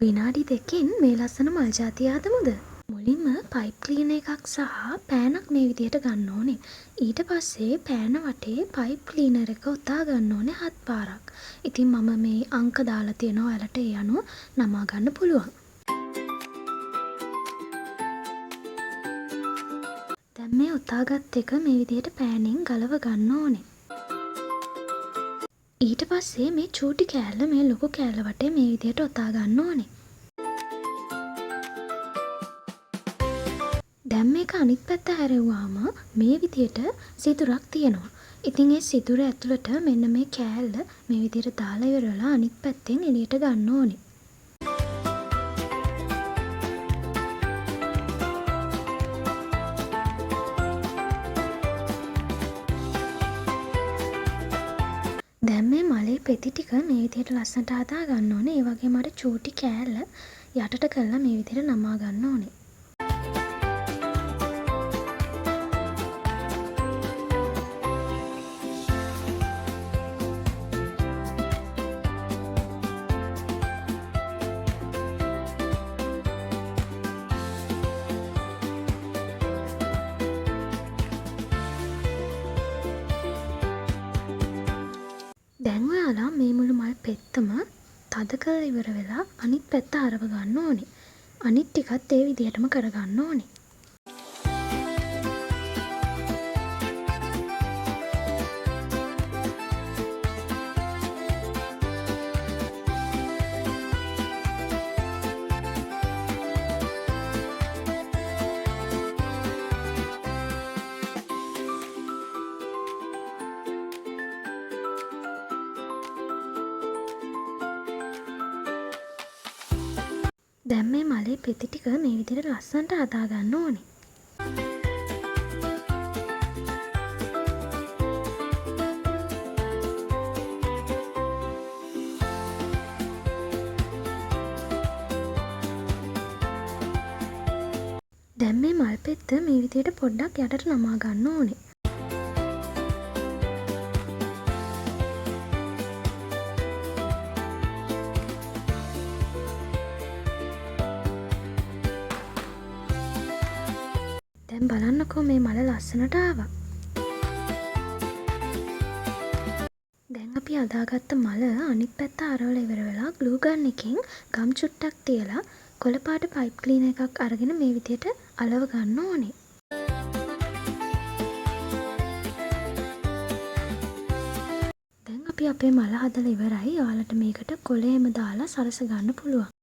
විනාඩි 2කින් මේ ලස්සන මල් ජාතිය හදමුද? මුලින්ම පයිප් ක්ලීනර් එකක් සහ පෑනක් මේ විදිහට ගන්න ඕනේ. ඊට පස්සේ පෑන වටේ පයිප් ක්ලීනර් එක ඔතා ගන්න ඕනේ 7 පාරක්. ඉතින් මම මේ අංක දාලා තියෙනවා ඔයාලට ඒ අනුව නමා ගන්න පුළුවන්. දැන් මේ ඔතාගත් එක මේ විදිහට පෑනෙන් ගලව ගන්න ඕනේ. ඊට පස්සේ මේ චූටි කෑල්ල මේ ලොකු කෑල්ල වටේ මේ විදිහට ඔතා ගන්න ඕනේ. දැන් මේක අනිත් පැත්ත හැරෙව්වාම මේ විදිහට සිදුරක් තියෙනවා. ඉතින් ඒ සිදුර ඇතුළට මෙන්න මේ කෑල්ල මේ විදිහට දාලා ඉවරලා අනිත් පැත්තෙන් එළියට ගන්න ඕනේ. දැන් මේ මලේ පෙති ටික මේ විදිහට ලස්සනට හදා ගන්න ඕනේ. ඒ වගේම අර චූටි කෑල්ල යටට කරලා මේ විදිහට නමා ගන්න ඕනේ. දැන් ඔයාලා මේ මුළු මල් පෙත්තම තද කරලා ඉවර වෙලා අනිත් පැත්ත හරව ගන්න ඕනේ. අනිත් ටිකත් ඒ විදිහටම කරගන්න ඕනේ. දැන් මේ මලේ පෙති ටික මේ විදිහට ලස්සනට හදා ගන්න ඕනේ. දැන් මේ මල් පෙත්ත මේ විදිහට පොඩ්ඩක් යටට නමා ගන්න ඕනේ. දැන් බලන්නකෝ මේ මල ලස්සනට ආවා. දැන් අපි හදාගත්ත මල අනිත් පැත්ත අරවලා ඉවර වෙලා ග්ලූ ගන් එකෙන් ගම් චුට්ටක් තියලා කොළ පාට පයිප් ක්ලීනර් එකක් අරගෙන මේ විදිහට අලව ගන්න ඕනේ. දැන් අපි අපේ මල හදලා ඉවරයි. ඔයාලට මේකට කොළ එහෙම දාලා සරස ගන්න පුළුවන්.